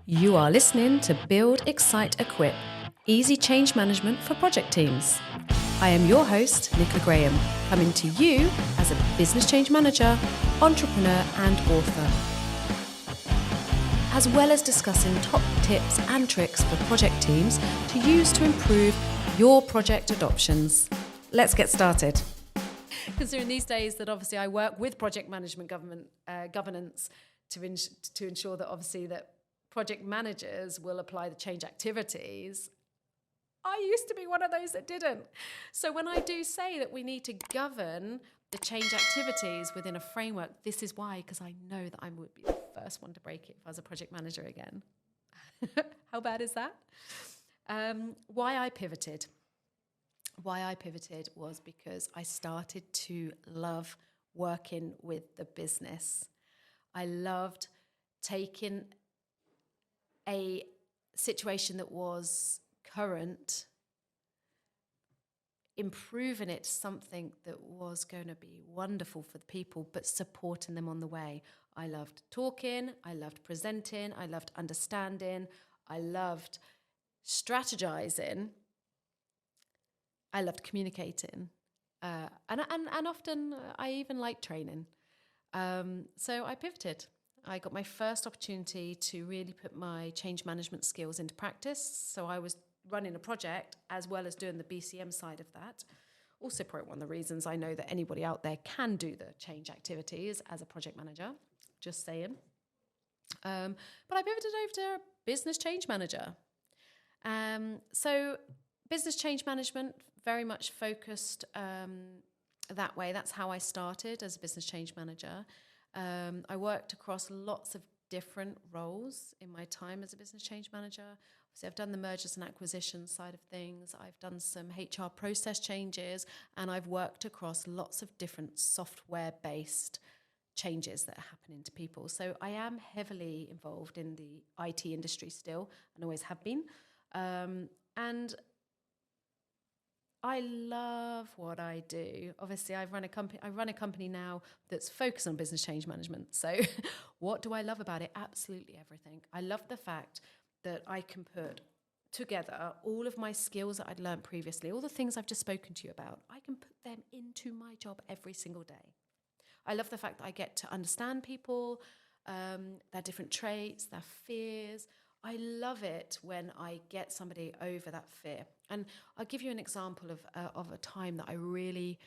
You are listening to Build, Excite, Equip, easy change management for project teams. I am your host, Nicola Graham, coming to you as a business change manager, entrepreneur and author, as well as discussing top tips and tricks for project teams to use to improve your project adoptions. Let's get started. Considering these days that obviously I work with project management governance to ensure that obviously that project managers will apply the change activities. I used to be one of those that didn't. So when I do say that we need to govern the change activities within a framework, this is why, because I know that I would be the first one to break it if I was a project manager again. How bad is that? Why I pivoted was because I started to love working with the business. I loved taking a situation that was current, improving it to something that was going to be wonderful for the people, but supporting them on the way. I loved talking, I loved presenting, I loved understanding, I loved strategizing, I loved communicating, and often I even liked training. So I pivoted. I got my first opportunity to really put my change management skills into practice. So I was running a project as well as doing the BCM side of that. Also probably one of the reasons I know that anybody out there can do the change activities as a project manager, just saying. But I pivoted over to business change manager. So business change management, very much focused that way. That's how I started as a business change manager. I worked across lots of different roles in my time as a business change manager. Obviously, I've done the mergers and acquisitions side of things. I've done some HR process changes, and I've worked across lots of different software-based changes that are happening to people. So I am heavily involved in the IT industry still, and always have been. And I love what I do. Obviously, I run a company now that's focused on business change management. So what do I love about it? Absolutely everything. I love the fact that I can put together all of my skills that I'd learned previously, all the things I've just spoken to you about. I can put them into my job every single day. I love the fact that I get to understand people, their different traits, their fears. I love it when I get somebody over that fear. And I'll give you an example of a time that I really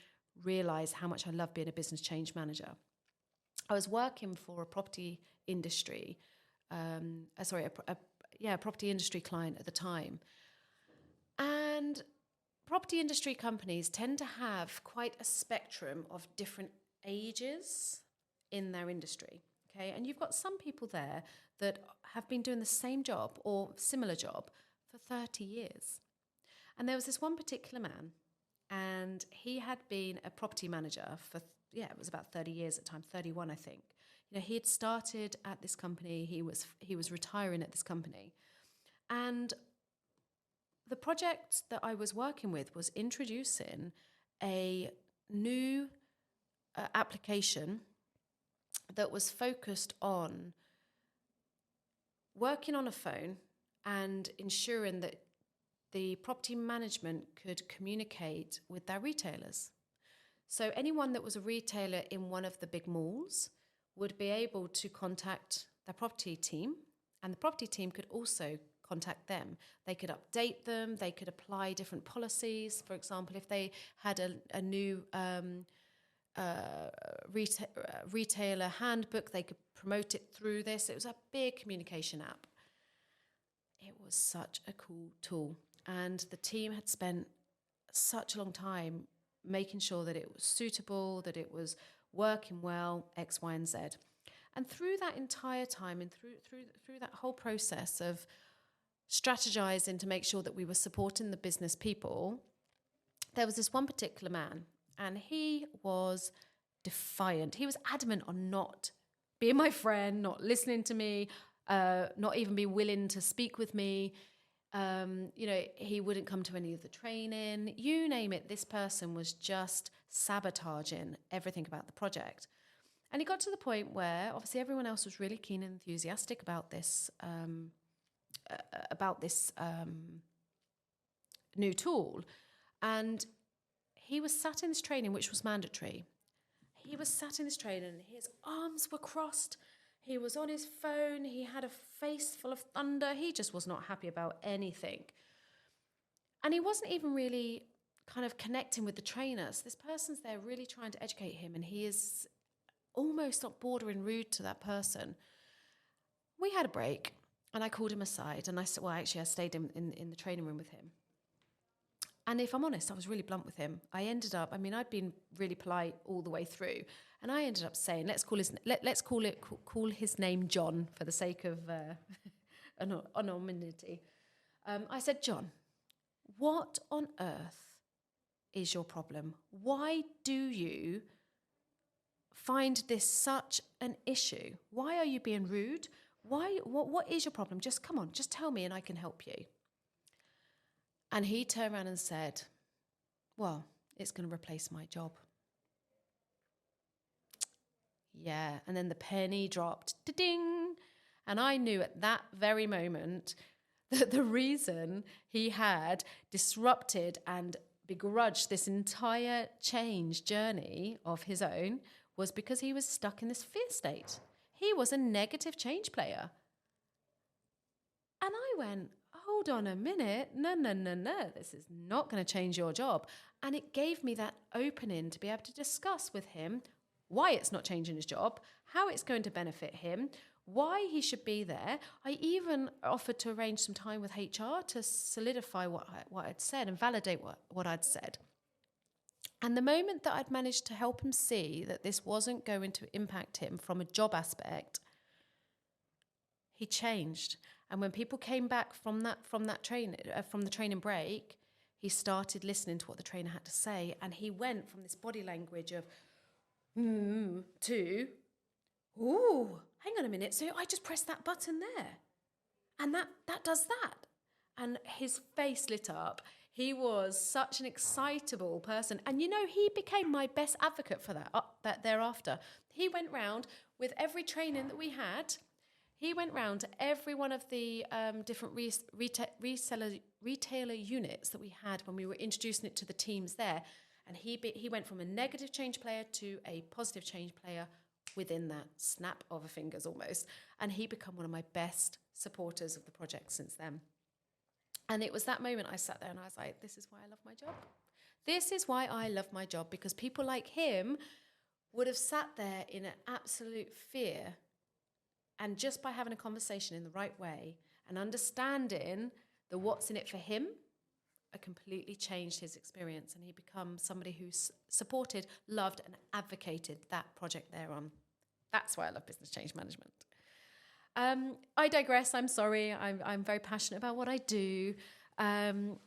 realised how much I love being a business change manager. I was working for a property industry, property industry client at the time. And property industry companies tend to have quite a spectrum of different ages in their industry. Okay, and you've got some people there that have been doing the same job or similar job for 30 years. And there was this one particular man, and he had been a property manager for, it was about 30 years at the time, 31, I think. You know, he had started at this company, he was retiring at this company. And the project that I was working with was introducing a new application that was focused on working on a phone and ensuring that the property management could communicate with their retailers. So anyone that was a retailer in one of the big malls would be able to contact their property team, and the property team could also contact them. They could update them, they could apply different policies. For example, if they had a new retailer handbook, they could promote it through this. It was a big communication app. It was such a cool tool, and the team had spent such a long time making sure that it was suitable, that it was working well, X, Y, and Z. And through that entire time and through that whole process of strategizing to make sure that we were supporting the business people, there was this one particular man, and he was defiant. He was adamant on not being my friend, not listening to me, not even be willing to speak with me. He wouldn't come to any of the training. You name it, this person was just sabotaging everything about the project. And it got to the point where obviously everyone else was really keen and enthusiastic about this about this new tool. And he was sat in this training, which was mandatory. He was sat in this training, and his arms were crossed. He was on his phone. He had a face full of thunder. He just was not happy about anything. And he wasn't even really kind of connecting with the trainers. This person's there really trying to educate him, and he is almost not bordering rude to that person. We had a break, and I called him aside, and I said, well, actually, I stayed in the training room with him. And if I'm honest, I was really blunt with him. I'd been really polite all the way through, and I ended up saying, let's call his name John for the sake of anonymity. I said, John, what on earth is your problem? Why do you find this such an issue? Why are you being rude? What is your problem? Just come on, just tell me and I can help you. And he turned around and said, well, it's going to replace my job. Yeah, and then the penny dropped, ding. And I knew at that very moment that the reason he had disrupted and begrudged this entire change journey of his own was because he was stuck in this fear state. He was a negative change player. And I went, hold on a minute. No. This is not going to change your job. And it gave me that opening to be able to discuss with him why it's not changing his job, how it's going to benefit him, why he should be there. I even offered to arrange some time with HR to solidify what I'd said and validate what I'd said. And the moment that I'd managed to help him see that this wasn't going to impact him from a job aspect, he changed. And when people came back from the training break, he started listening to what the trainer had to say, and he went from this body language of to, ooh, hang on a minute. So I just pressed that button there, and that does that. And his face lit up. He was such an excitable person. And, he became my best advocate for that thereafter. He went round with every training that we had. He went round to every one of the different retailer units that we had when we were introducing it to the teams there. And he went from a negative change player to a positive change player within that snap of a fingers almost. And he became one of my best supporters of the project since then. And it was that moment I sat there and I was like, this is why I love my job. This is why I love my job, because people like him would have sat there in an absolute fear. And just by having a conversation in the right way and understanding the what's in it for him, it completely changed his experience. And he became somebody who supported, loved and advocated that project thereon. That's why I love business change management. I digress. I'm sorry. I'm very passionate about what I do.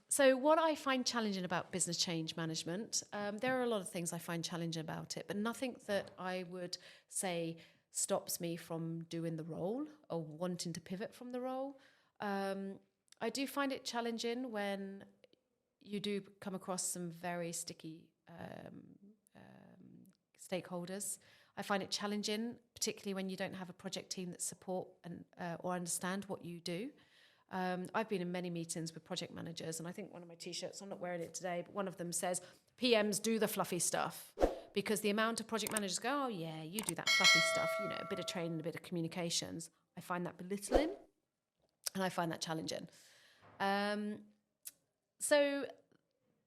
So what I find challenging about business change management, there are a lot of things I find challenging about it, but nothing that I would say stops me from doing the role or wanting to pivot from the role. I do find it challenging when you do come across some very sticky stakeholders. I find it challenging, particularly when you don't have a project team that support and or understand what you do. I've been in many meetings with project managers, and I think one of my T-shirts, I'm not wearing it today, but one of them says, PMs do the fluffy stuff. Because the amount of project managers go, oh yeah, you do that fluffy stuff, a bit of training, a bit of communications. I find that belittling, and I find that challenging. So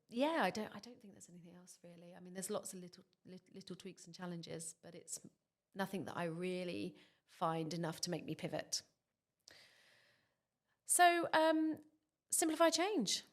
yeah, I don't think there's anything else really. I mean, there's lots of little tweaks and challenges, but it's nothing that I really find enough to make me pivot. So simplify change.